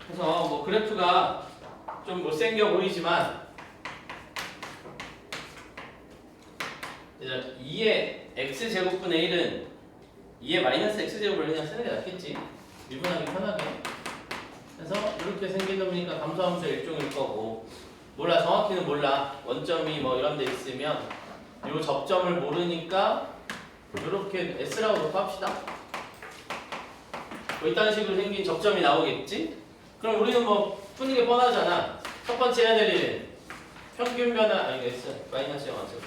그래서 뭐 그래프가 좀 못생겨 보이지만 이제 2의 x제곱분의 1은 2의 마이너스 x제곱을 그냥 쓰는 게 낫겠지. 미분하기 편하게. 그래서 이렇게 생긴 놈이니까 감소함수 일종일 거고, 몰라, 정확히는 몰라. 원점이 뭐 이런 데 있으면 요 접점을 모르니까 이렇게 S라고 놓고 합시다. 뭐 이딴 식으로 생긴 접점이 나오겠지? 그럼 우리는 뭐 푸는 게 뻔하잖아. 첫 번째 해야 될 일은 평균 변화, 아니 S 마이너스 0 안 써도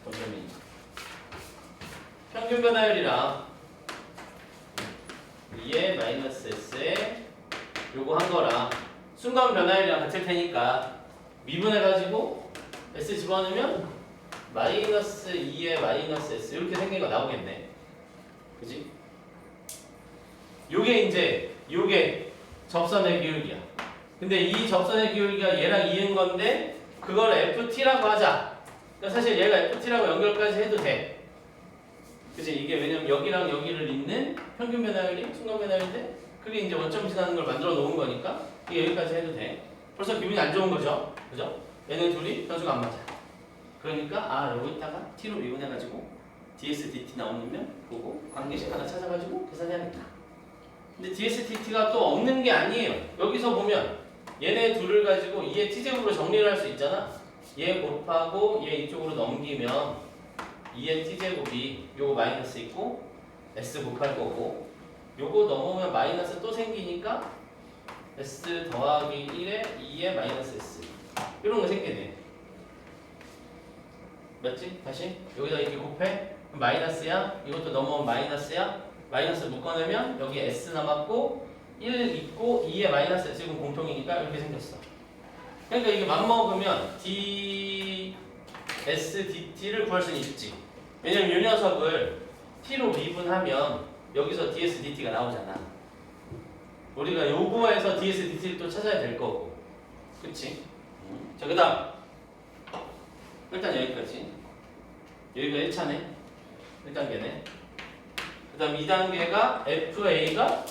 점점이니까. 평균 변화율이랑 2의 마이너스 S에 요거 한 거랑 순간 변화율이랑 같을 테니까 미분해가지고 S 집어넣으면 마이너스 2의 마이너스 S 이렇게 생긴 거 나오겠네. 그지? 요게 접선의 기울기야. 근데 이 접선의 기울기가 얘랑 이은 건데 그걸 FT라고 하자. 그러니까 사실 얘가 FT라고 연결까지 해도 돼. 그치? 이게 왜냐면 여기랑 여기를 잇는 평균 변화율이 순간 변화율인데 그게 이제 원점 지나는 걸 만들어 놓은 거니까 이게 여기까지 해도 돼. 벌써 기분이 안 좋은 거죠? 그죠? 얘네 둘이 변수가 안 맞아. 그러니까 여기다가 t로 미분해가지고 ds dt 나오면 보고 관계식 하나 찾아가지고 계산해야겠다. 근데 ds dt가 또 없는 게 아니에요. 여기서 보면 얘네 둘을 가지고 2의 t제곱으로 정리를 할 수 있잖아. 얘 곱하고 얘 이쪽으로 넘기면 2의 t제곱이 요거 마이너스 있고 s 곱할 거고 요거 넘어오면 마이너스 또 생기니까 s 더하기 1에 2의 마이너스 s 이런 거 생기네. 맞지? 다시 여기다 이렇게 곱해? 그럼 마이너스야? 이것도 넘어오면 마이너스야? 마이너스 묶어내면 여기 s 남았고 1 있고 2의 마이너스 s가 공통이니까 이렇게 생겼어. 그러니까 이게 맞먹으면 ds dt를 구할 수는 있지. 왜냐면 이 녀석을 t로 미분하면 여기서 ds dt가 나오잖아. 우리가 요거에서 ds dt를 또 찾아야 될 거고. 그치? 자, 그 다음 일단 여기까지. 여기가 1차네 1단계네. 그 다음 2단계가 FA가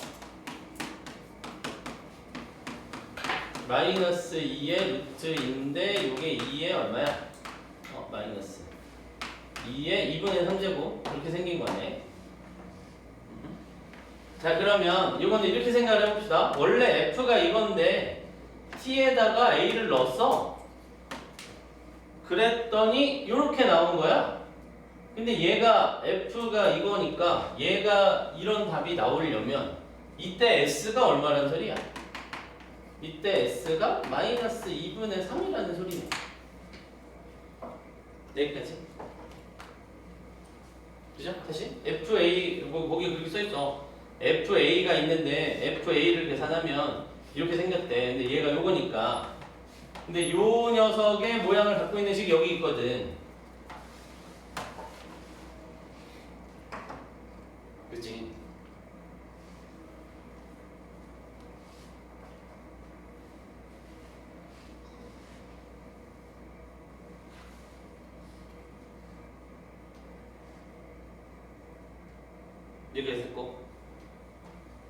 마이너스 2의 루트인데 요게 2의 얼마야? 마이너스 2의 2분의 3제곱 이렇게 생긴 거네. 자, 그러면 이거는 이렇게 생각을 해봅시다. 원래 F가 이건데 T에다가 A를 넣었어. 그랬더니 이렇게 나온 거야. 근데 얘가 F가 이거니까 얘가 이런 답이 나오려면 이때 S가 얼마라는 소리야? 이때 S가 마이너스 2분의 3이라는 소리네. 여기까지. 그죠? 다시 FA 거기 그렇게 써있어. FA가 있는데 FA를 계산하면 이렇게 생겼대. 근데 얘가 요거니까. 근데 요 녀석의 모양을 갖고 있는 식이 여기 있거든. 그치? 이렇게 했고.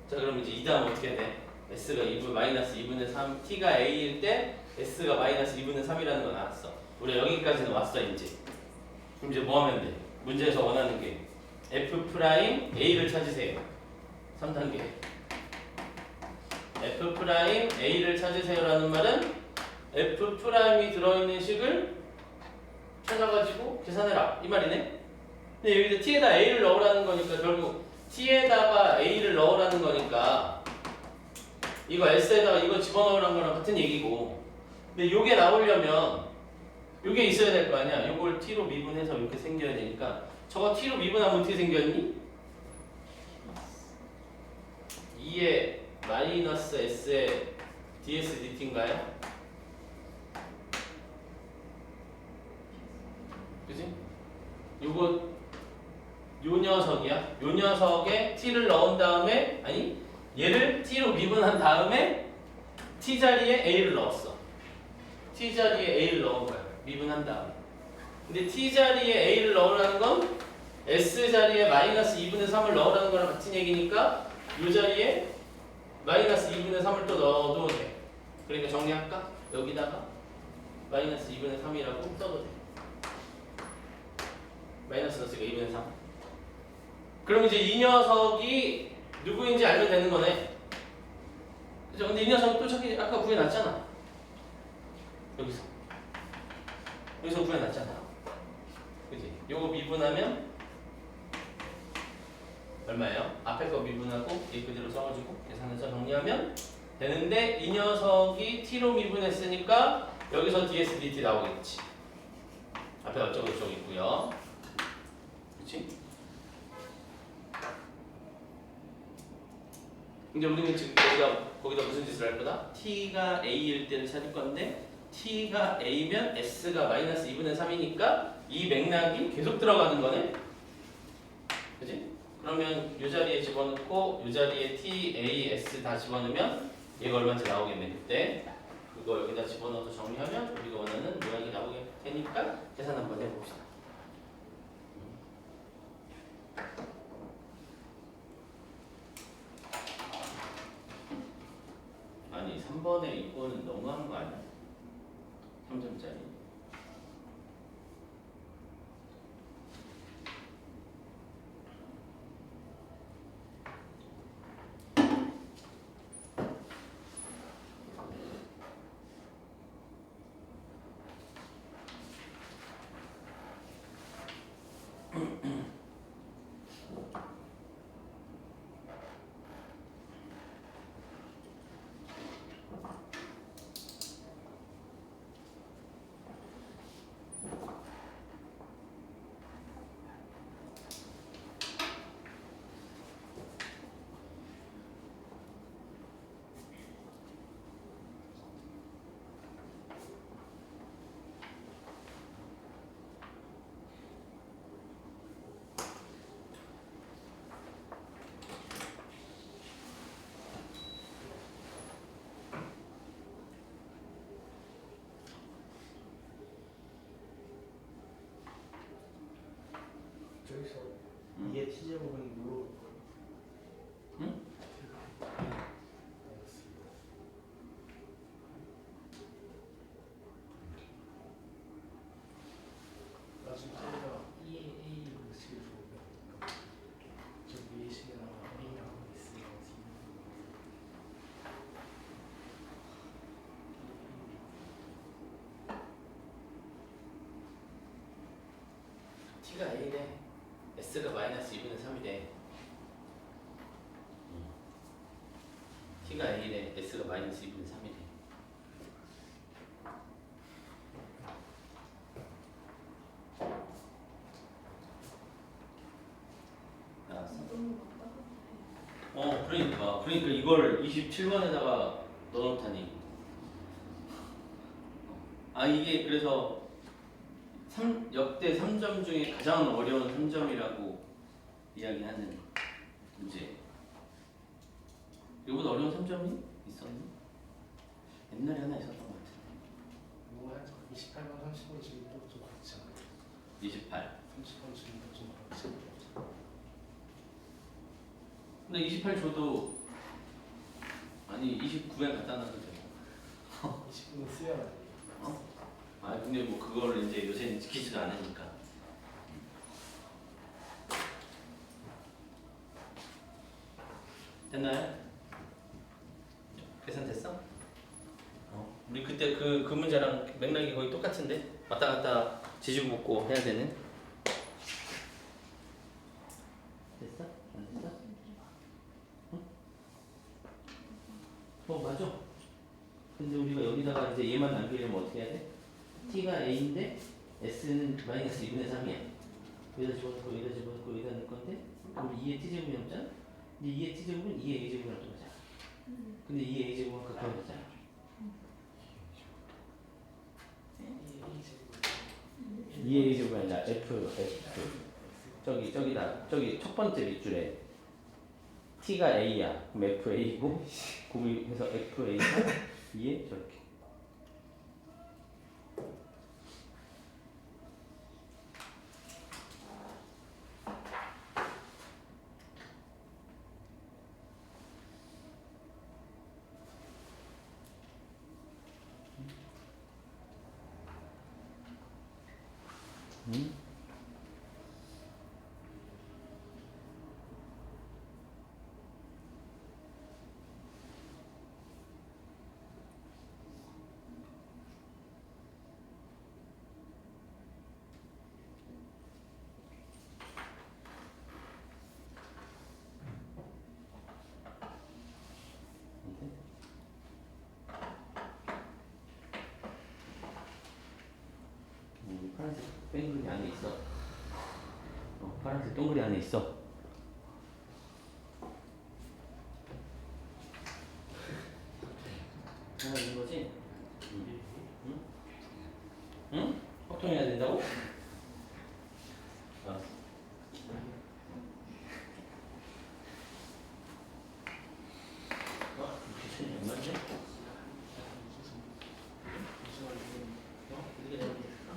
자, 그럼 이제 이 다음 어떻게 해야 돼? S가 2분 마이너스 2분의 3, T가 A일 때 S가 마이너스 2분의 3이라는 거 나왔어. 우리가 여기까지는 왔어 이제. 그럼 이제 뭐 하면 돼? 문제에서 원하는 게 F 프라임 A를 찾으세요. 3단계. F 프라임 A를 찾으세요라는 말은 F 프라임이 들어있는 식을 찾아가지고 계산해라 이 말이네. 근데 여기서 T에다 A를 넣으라는 거니까 결국 T에다가 A를 넣으라는 거니까 이거 S에다가 이거 집어넣으라는 거랑 같은 얘기고. 근데 요게 나오려면 요게 있어야 될 거 아니야. 요걸 T로 미분해서 이렇게 생겨야 되니까 저거 T로 미분하면 어떻게 생겼니? 2의 마이너스 S의 ds dt인가요? 그지? 요거 요 녀석이야. 요 녀석에 t를 넣은 다음에 아니 얘를 t로 미분한 다음에 t 자리에 a를 넣었어. t 자리에 a를 넣은 거야. 미분한 다음에. 근데 t 자리에 a를 넣으라는 건 s 자리에 마이너스 2분의 3을 넣으라는 거랑 같은 얘기니까 요 자리에 마이너스 2분의 3을 또 넣어도 돼. 그러니까 정리할까? 여기다가 마이너스 2분의 3이라고 써도 돼. 마이너스 넣었으니까 2분의 3. 그럼 이제 이 녀석이 누구인지 알면 되는 거네. 그죠? 근데 이 녀석은 또 저기 아까 구해놨잖아. 여기서 구해놨잖아. 그지? 요거 미분하면 얼마예요? 앞에 거 미분하고 이 그대로 써가지고 계산해서 정리하면 되는데 이 녀석이 t로 미분했으니까 여기서 ds dt 나오겠지. 앞에 어쩌고 저쩌고 있고요. 그렇지? 근데 우리는 지금 거기다 무슨 짓을 할 거다? t가 a일 때를 찾을 건데 t가 a면 s가 마이너스 2분의 3이니까 이 맥락이 계속 들어가는 거네. 그지? 그러면 이 자리에 집어넣고 이 자리에 t, a, s 다 집어넣으면 얘가 얼마인지 나오겠네. 그때 그거 여기다 집어넣어서 정리하면 우리가 원하는 모양이 나오게 되니까 계산 한번 해봅시다. 아니 3번에 이거는 너무한 거 아니야? 3점짜리. 저기서 이게 t제곱은 뭐로 응? 나중에 저기다 2a 식을 주고 저 위에 식에다가 a랑 s랑 t가 a래. s가 마이너스 2분의 3이래. t가 a래. s가 마이너스 2분의 3이래. 알았어? 그러니까 이걸 27번에다가 넣어놓다니. 이게 그래서 역대 3점 중에 가장 어려운 3점이라고 이야기하는 문제. 이거보다 어려운 3점이 있었니? 옛날에 하나 있었던 것 같은데. 뭐 하죠? 28번 30번 지금도 좀 그렇지 않아요? 28. 30번 지금도 좀 그렇지 않아요? 근데 28 줘도 아니 29에 갖다 놔도 되고. 20분은 쓰여야 돼. 근데 뭐 그거를 이제 요새는 지키지도 않으니까. 됐나요? 계산됐어? 우리 그때 그 문제랑 맥락이 거의 똑같은데 왔다 갔다 지지고 볶고 해야 되는. 됐어? 안 됐어? 응? 맞아. 근데 우리가 여기다가 이제 얘만 남기려면 어떻게 해야 돼? t가 a인데 s는 마이너스 2분의 3이야. 여기다 집어넣고 여기다 집어넣고 여기다 넣을 건데 그럼 2의 t제곱이 없잖아? 근데 2의 t제곱은 2의 a제곱이랑 똑같잖아. 근데 2의 a제곱은 극한이잖아. 2의 a제곱이 아니라 f 저기 첫 번째 밑줄에 t가 a야. 그럼 fa고 곱해서 fa가 2에 저렇게. 응? 파란색 동그리 안에 있어. 파란색 동그리 안에 있어. 하나 있는 거지? 응? 응? 응? 확통해야 된다고? 알았어. 기준이 안 맞네? 이렇게 되면 될까?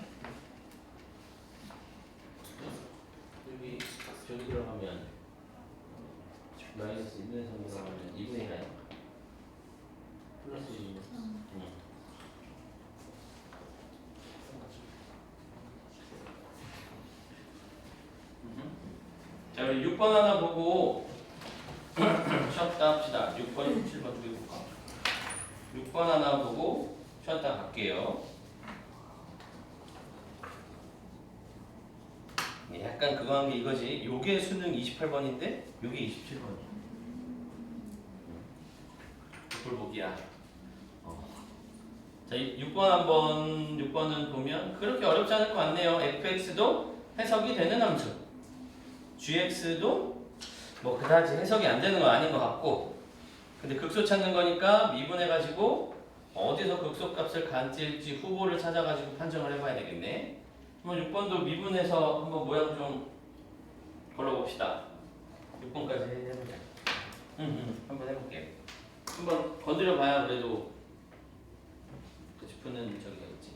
여기 저기 들어가면 마이너스 1분의 3 들어가면 2분의 1 아니야? 플러스 1이네. 응. 자, 우리 6번 하나 보고 쉬었다 합시다. 6번, 7번 두 개 볼까? 6번 하나 보고 쉬었다 갈게요. 네, 약간 그거 한 게 이거지. 요게 수능 28번인데 요게 27번이야. 불복이야. 자, 6번 한번 6번은 보면 그렇게 어렵지 않을 것 같네요. fx도 해석이 되는 함수. gx도 뭐 그다지 해석이 안 되는 건 아닌 것 같고, 근데 극소 찾는 거니까 미분해가지고 어디서 극소값을 간찔지 후보를 찾아가지고 판정을 해봐야 되겠네. 한번 6번도 미분해서 한번 모양 좀 걸어봅시다. 6번까지 해보자. 한번 해볼게. 한번 건드려봐야 그래도 그 짚는 저기가 있지.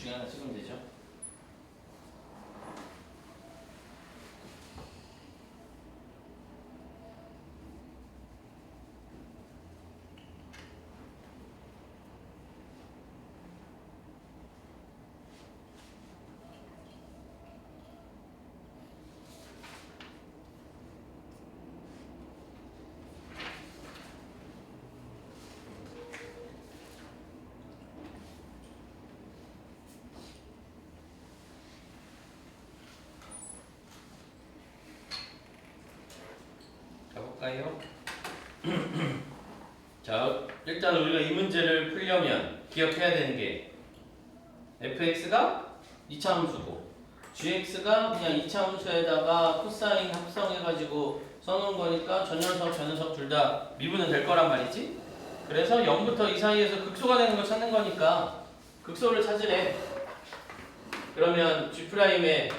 중에 하나 찍으면 되죠. 가볼까요? 자, 일단 우리가 이 문제를 풀려면 기억해야 되는 게 fx가 2차 함수고 gx가 그냥 2차 함수에다가 코사인 합성해가지고 써놓은 거니까 저 녀석 저 녀석 둘 다 미분은 될 거란 말이지. 그래서 0부터 2 사이에서 극소가 되는 걸 찾는 거니까 극소를 찾으래. 그러면 g'의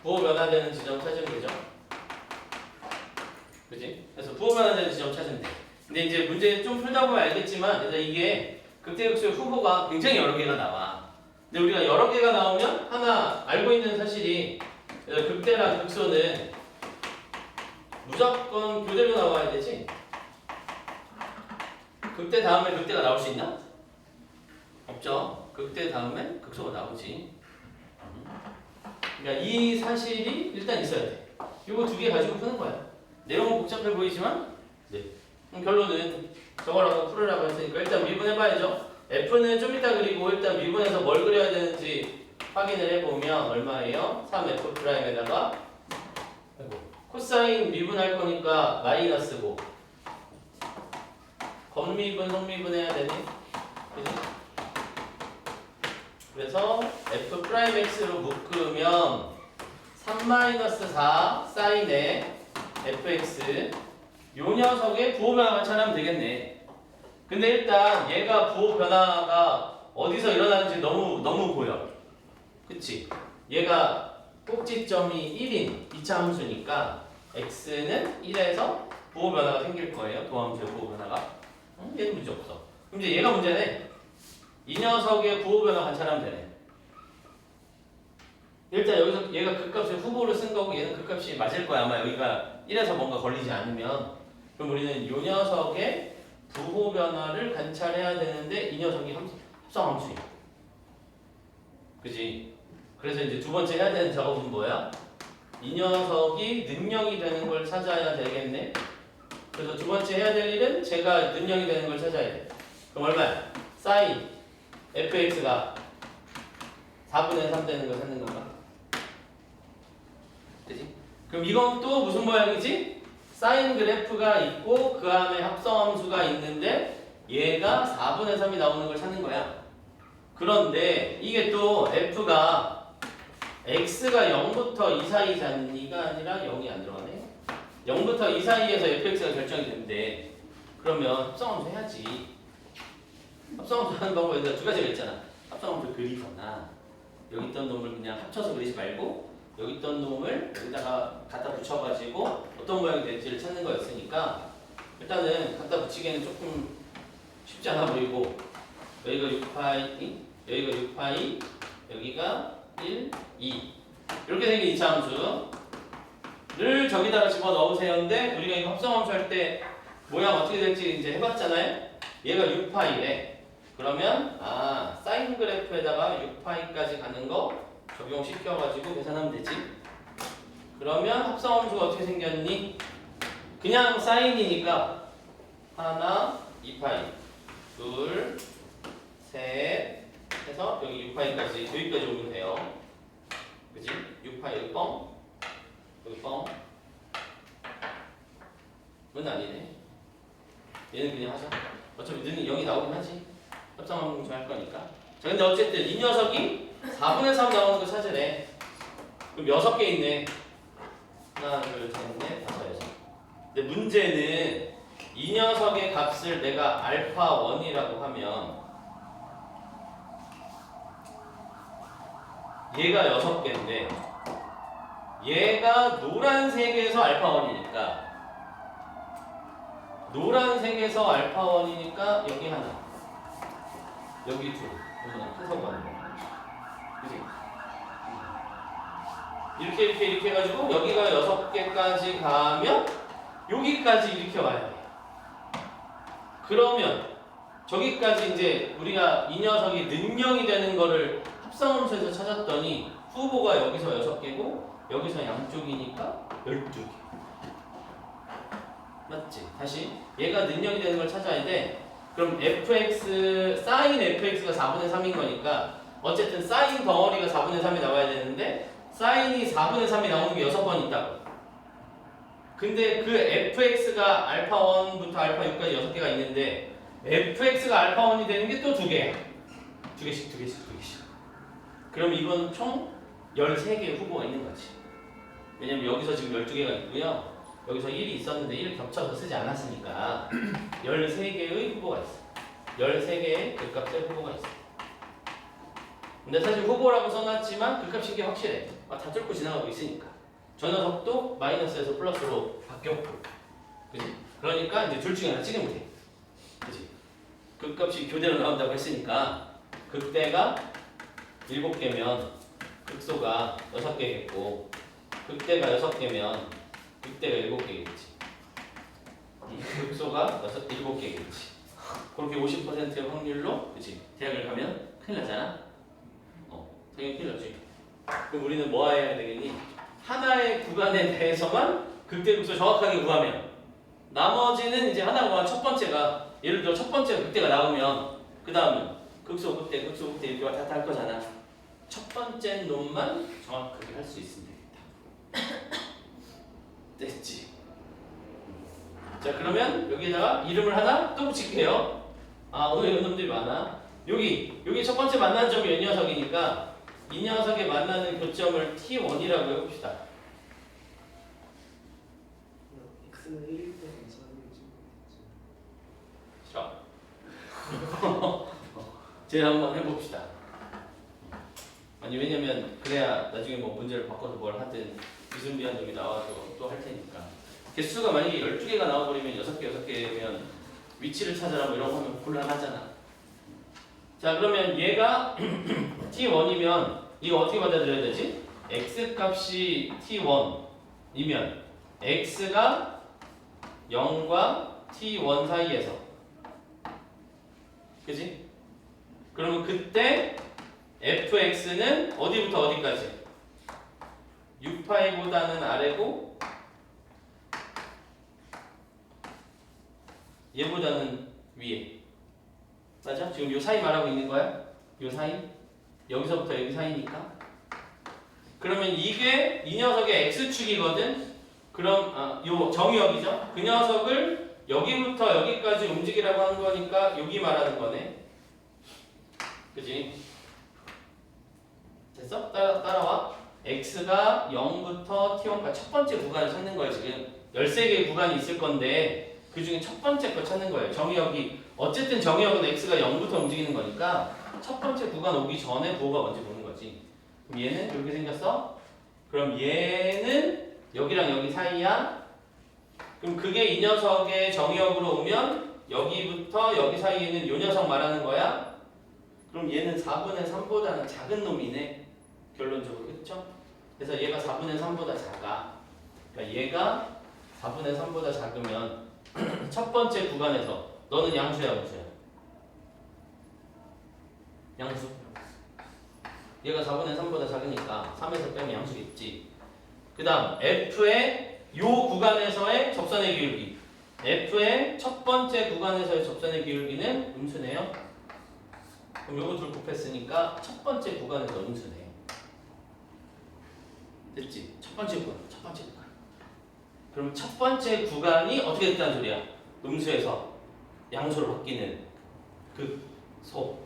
부호 변화되는 지점 찾으면 되죠. 그지? 그래서 부호 변화되는 지점 찾으면 돼. 근데 이제 문제 좀 풀다 보면 알겠지만 일단 이게 극대극소의 후보가 굉장히 여러 개가 나와. 근데 우리가 여러 개가 나오면 하나 알고 있는 사실이 극대랑 극소는 무조건 교대로 나와야 되지. 극대 다음에 극대가 나올 수 있나? 없죠. 극대 다음에 극소가 나오지. 그러니까 이 사실이 일단 있어야 돼. 이거 두 개 가지고 푸는 거야. 내용은 복잡해 보이지만 네. 결론은 저거라고 풀으라고 했으니까 일단 미분해봐야죠. F는 좀 이따 그리고 일단 미분해서 뭘 그려야 되는지 확인을 해보면 얼마예요? 3F'에다가 코사인 미분할 거니까 마이너스고 겉미분, 속미분 해야 되네. 그지? 그래서 F'X로 묶으면 3-4 사인의 fx 요 녀석의 부호 변화만 찾으면 되겠네. 근데 일단 얘가 부호 변화가 어디서 일어나는지 너무 보여. 그치? 얘가 꼭지점이 1인 2차 함수니까 x는 1에서 부호 변화가 생길 거예요. 도함수의 부호 변화가. 얘는 문제 없어. 그럼 이제 얘가 문제네. 이 녀석의 부호 변화 관찰하면 되네. 일단 여기서 얘가 극값의 후보를 쓴 거고 얘는 극값이 맞을 거야. 아마 여기가 1에서 뭔가 걸리지 않으면. 그럼 우리는 이 녀석의 부호 변화를 관찰해야 되는데 이 녀석이 합성 함수야. 그지? 그래서 이제 두 번째 해야 되는 작업은 뭐야? 이 녀석이 능력이 되는 걸 찾아야 되겠네. 그래서 두 번째 해야 될 일은 제가 능력이 되는 걸 찾아야 돼. 그럼 얼마야? 사인 fx가 4분의 3 되는 걸 찾는 건가? 그지? 그럼 이건 또 무슨 모양이지? 사인 그래프가 있고 그 안에 합성함수가 있는데 얘가 4분의 3이 나오는 걸 찾는 거야. 그런데 이게 또 f가 x가 0부터 2 사이잖니가 아니라 0이 안 들어가네. 0부터 2 사이에서 fx가 결정이 되는데 그러면 합성함수 해야지. 합성함수 하는 방법에 두 가지가 있잖아. 합성함수 그리거나 여기 있던 놈을 그냥 합쳐서 그리지 말고 여기 있던 놈을 여기다가 갖다 붙여가지고 어떤 모양이 될지를 찾는 거였으니까 일단은 갖다 붙이기에는 조금 쉽지 않아 보이고 여기가 6파이, 여기가 6파이, 여기가 1, 2 이렇게 생긴 2차 함수를 저기다가 집어넣으세요인데 우리가 이거 합성함수 할 때 모양 어떻게 될지 이제 해봤잖아요. 얘가 6파이래. 그러면 사인 그래프에다가 6파이까지 가는 거 적용시켜가지고 계산하면 되지. 그러면 합성함수가 어떻게 생겼니? 그냥 사인이니까 하나, 2파이, 둘, 셋 해서 여기 6파이까지 여기까지 오면 돼요. 그지? 6파이 여기 뻥, 여기 뻥. 은 아니네. 얘는 그냥 하자. 어차피 는이 0이 나오긴 하지. 합성함수 할 거니까. 자, 근데 어쨌든 이 녀석이 4분의 3 나오는 거 찾으래. 그럼 6개 있네. 하나, 둘, 셋, 넷, 다섯, 여섯. 근데 문제는 이 녀석의 값을 내가 알파 1이라고 하면 얘가 6개인데 얘가 노란색에서 알파 1이니까 노란색에서 알파 1이니까 여기 하나 여기 둘 이거는 큰 거 하는 거 그지? 이렇게 해가지고 여기가 6개까지 가면 여기까지 이렇게 와야 돼. 그러면 저기까지 이제 우리가 이 녀석이 능령이 되는 거를 합성함수에서 찾았더니 후보가 여기서 6개고 여기서 양쪽이니까 12개. 맞지? 다시 얘가 능력이 되는 걸 찾아야 돼. 그럼 fx, sin fx가 4분의 3인 거니까 어쨌든 sin 덩어리가 4분의 3이 나와야 되는데 sin이 4분의 3이 나오는 게 6번 있다고. 근데 그 fx가 알파 1부터 알파 6까지 6개가 있는데 fx가 알파 1이 되는 게 또 2개야. 2개씩. 그럼 이건 총 13개의 후보가 있는 거지. 왜냐면 여기서 지금 12개가 있고요. 여기서 1이 있었는데 1을 겹쳐서 쓰지 않았으니까 13개의 후보가 있어. 13개의 극값의 후보가 있어. 근데 사실 후보라고 써놨지만 극값인 게 확실해. 다 뚫고 지나가고 있으니까. 저 녀석도 마이너스에서 플러스로 바뀌었고. 그지? 그러니까 이제 둘 중에 하나 찍으면 돼. 그지? 극값이 교대로 나온다고 했으니까 극대가 7개면 극소가 6개겠고 극대가 6개면 극대가 7개겠지. 극소가 7개겠지. 그렇게 50%의 확률로, 그치? 대학을 가면 큰일 나잖아? 당연히 큰일 나지. 그럼 우리는 뭐 해야 되겠니? 하나의 구간에 대해서만 극대 극소 정확하게 구하면 나머지는 이제 하나 구간 첫 번째가 예를 들어 첫 번째 극대가 나오면 그 다음은 극소 극대 이렇게 왔다 갔다 할 거잖아. 첫 번째 놈만 정확하게 할 수 있으면 되겠다. 됐지? 자 그러면 여기다가 이름을 하나 또 붙일게요. 오늘 이런 놈들이 많아. 여기 첫 번째 만나는 점이 이 녀석이니까 이 녀석에 만나는 교점을 T1이라고 해봅시다. x는 1일 때 검사하는지 싫어. 제일 한번 해봅시다. 아니 왜냐면 그래야 나중에 뭐 문제를 바꿔서 뭘 하든 미순비한 놈이 나와도 또 할 테니까. 개수가 만약에 12개가 나와버리면 6개면 위치를 찾아라 뭐 이런 거 하면 곤란하잖아. 자 그러면 얘가 T1이면 이거 어떻게 받아들여야 되지? X값이 T1이면 X가 0과 T1 사이에서 그지? 그러면 그때 fx는 어디부터 어디까지? 6파이보다는 아래고 얘보다는 위에. 맞아? 지금 요 사이 말하고 있는 거야? 요 사이? 여기서부터 여기 사이니까. 그러면 이게 이 녀석의 x축이거든? 그럼 요 정의역이죠? 그 녀석을 여기부터 여기까지 움직이라고 하는 거니까 여기 말하는 거네. 그지? 됐어? 따라와. x가 0부터 t1까지 첫 번째 구간을 찾는 거예요. 지금 13개의 구간이 있을 건데 그 중에 첫 번째 거 찾는 거예요. 정의역이 어쨌든 정의역은 x가 0부터 움직이는 거니까 첫 번째 구간 오기 전에 부호가 뭔지 보는 거지. 그럼 얘는 이렇게 생겼어? 그럼 얘는 여기랑 여기 사이야? 그럼 그게 이 녀석의 정의역으로 오면 여기부터 여기 사이에는 이 녀석 말하는 거야? 그럼 얘는 4분의 3보다는 작은 놈이네. 결론적으로. 그렇죠? 그래서 얘가 4분의 3보다 작아. 그러니까 얘가 4분의 3보다 작으면 첫 번째 구간에서 너는 양수야 무수야? 양수. 얘가 4분의 3보다 작으니까 3에서 빼면 양수겠지. 그 다음 F의 요 구간에서의 접선의 기울기. F의 첫 번째 구간에서의 접선의 기울기는 음수네요. 그럼 요거 둘 곱했으니까 첫 번째 구간에서 음수네요. 됐지? 첫 번째 구간. 그럼 첫 번째 구간이 어떻게 됐다는 소리야? 음수에서 양수로 바뀌는 극소.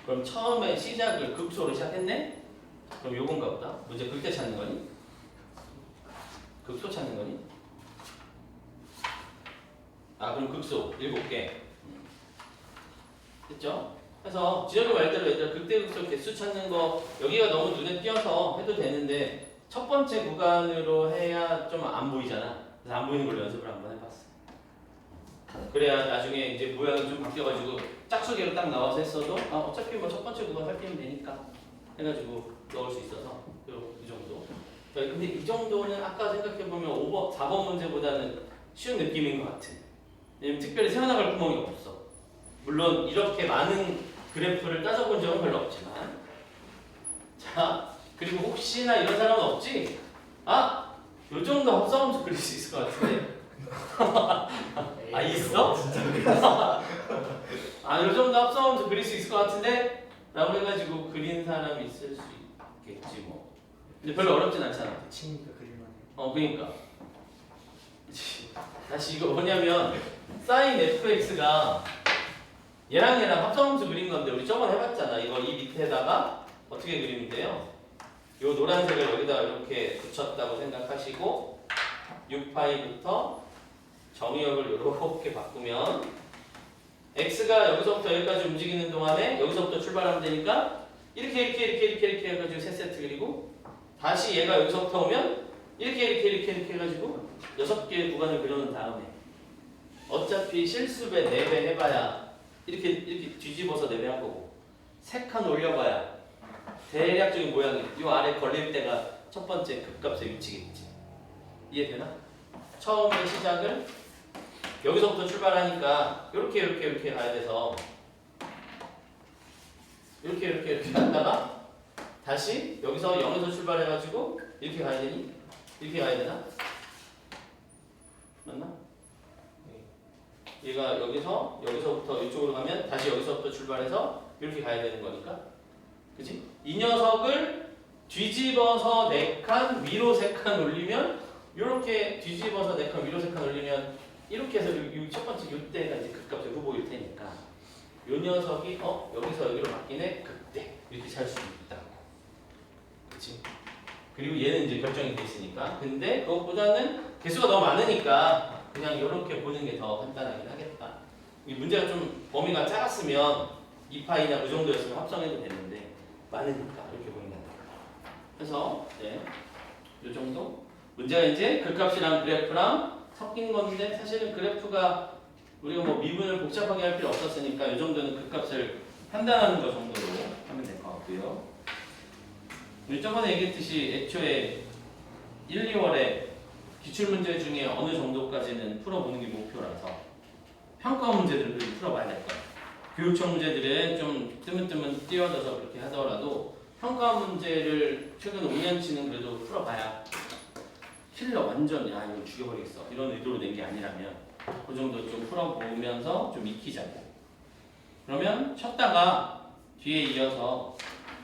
그럼 처음에 시작을 극소로 시작했네? 그럼 요건가 보다. 문제 극대 찾는 거니? 극소 찾는 거니? 그럼 극소 7개. 됐죠? 그래서 지적의 말대로 얘들아 극대 극소 개수 찾는 거 여기가 너무 눈에 띄어서 해도 되는데 첫 번째 구간으로 해야 좀 안 보이잖아. 그래서 안 보이는 걸로 연습을 한번 해봤어. 그래야 나중에 이제 모양이 좀 바뀌어가지고 짝수계로 딱 나와서 했어도 어차피 뭐 첫 번째 구간 살피면 되니까 해가지고 넣을 수 있어서 이 정도. 근데 이 정도는 아까 생각해보면 4번 문제보다는 쉬운 느낌인 것 같은. 왜냐면 특별히 새어나갈 구멍이 없어. 물론 이렇게 많은 그래프를 따져본 적은 별로 없지만. 자, 그리고 혹시나 이런 사람은 없지? 아! 요 정도 합성함수 그릴 수 있을 것 같은데. 아, 있어? 아, 요 정도 합성함수 그릴 수 있을 것 같은데? 라고 해가지고 그린 사람이 있을 수 있겠지 뭐. 근데 별로 어렵진 않잖아. 치니까 그릴만해. 그러니까. 다시 이거 뭐냐면 sin fx가 얘랑 합성함수 그린 건데 우리 저번에 해봤잖아. 이거 이 밑에다가 어떻게 그리면 돼요? 요 노란색을 여기다가 이렇게 붙였다고 생각하시고 6파이부터 정의역을 이렇게 바꾸면 x가 여기서부터 여기까지 움직이는 동안에 여기서부터 출발하면 되니까 이렇게 해가지고 세 세트 그리고 다시 얘가 여기서부터 오면 이렇게 해가지고 6개의 구간을 그려놓은 다음에 어차피 실수배 4배 해봐야 이렇게 뒤집어서 4배 한 거고 3칸 올려봐야 대략적인 모양이 이 아래 걸릴 때가 첫 번째 극값의 위치겠지. 이해되나? 처음에 시작을 여기서부터 출발하니까 이렇게 가야 돼서 이렇게 갔다가 다시 여기서 0에서 출발해가지고 이렇게 가야 되니? 이렇게 가야 되나? 맞나? 얘가 여기서부터 이쪽으로 가면 다시 여기서부터 출발해서 이렇게 가야 되는 거니까. 그치? 이 녀석을 뒤집어서 4칸 위로 3칸 올리면 이렇게 뒤집어서 4칸 위로 3칸 올리면 이렇게 해서 첫 번째 이때가 이제 극값의 후보일 테니까 이 녀석이 여기서 여기로 바뀌네 그때 이렇게 살 수 있다고. 그치? 그리고 얘는 이제 결정이 돼 있으니까. 근데 그것보다는 개수가 너무 많으니까 그냥 이렇게 보는 게 더 간단하긴 하겠다. 이 문제가 좀 범위가 작았으면 2파이나 그 정도였으면 합성해도 되는데 많으니까 이렇게 보는 게 낫다. 그래서 이 정도. 문제가 이제 극값이랑 그래프랑 섞인 건데 사실은 그래프가 우리가 뭐 미분을 복잡하게 할 필요 없었으니까 이 정도는 극값을 판단하는 것 정도로 하면 될 것 같고요. 우리 저번에 얘기했듯이 애초에 1, 2월에 기출문제 중에 어느 정도까지는 풀어보는 게 목표라서 평가 문제들은 그래도 풀어봐야 될 거예요. 교육청 문제들은 좀 뜨문뜨문 띄워져서 그렇게 하더라도 평가 문제를 최근 5년치는 그래도 풀어봐야 킬러 완전 야 이거 죽여버리겠어 이런 의도로 낸 게 아니라면 그 정도 좀 풀어보면서 좀 익히자고. 그러면 쉬었다가 뒤에 이어서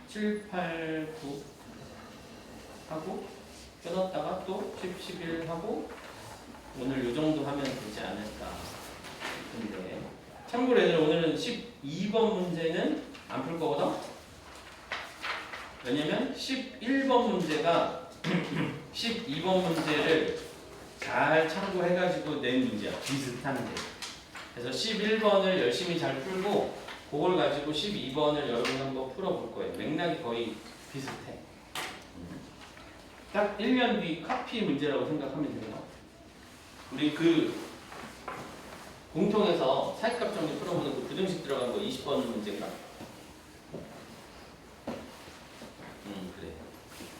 7, 8, 9 하고 끊었다가 또 10, 11 하고 오늘 요 정도 하면 되지 않을까 싶은데 참고로 얘들 오늘은 12번 문제는 안 풀 거거든. 왜냐면 11번 문제가 12번 문제를 잘 참고해가지고 낸 문제야. 비슷한데. 그래서 11번을 열심히 잘 풀고 그걸 가지고 12번을 여러분이 한번 풀어볼 거예요. 맥락이 거의 비슷해. 딱 1년 뒤 카피 문제라고 생각하면 되나? 우리 그 공통에서 사익값 정리 풀어보는 그 부등식 들어간 거 20번 문제인가? 그래.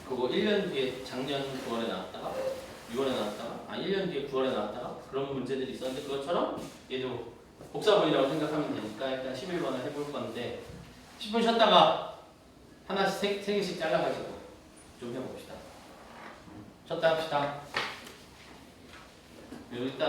그거 1년 뒤에 작년 9월에 나왔다가 6월에 나왔다가 1년 뒤에 9월에 나왔다가 그런 문제들이 있었는데 그것처럼 얘도 복사본이라고 생각하면 되니까 일단 11번을 해볼 건데 10분 쉬었다가 하나씩 3개씩 잘라가지고 좀 해봅시다. 쉬었다 합시다. 여기 딱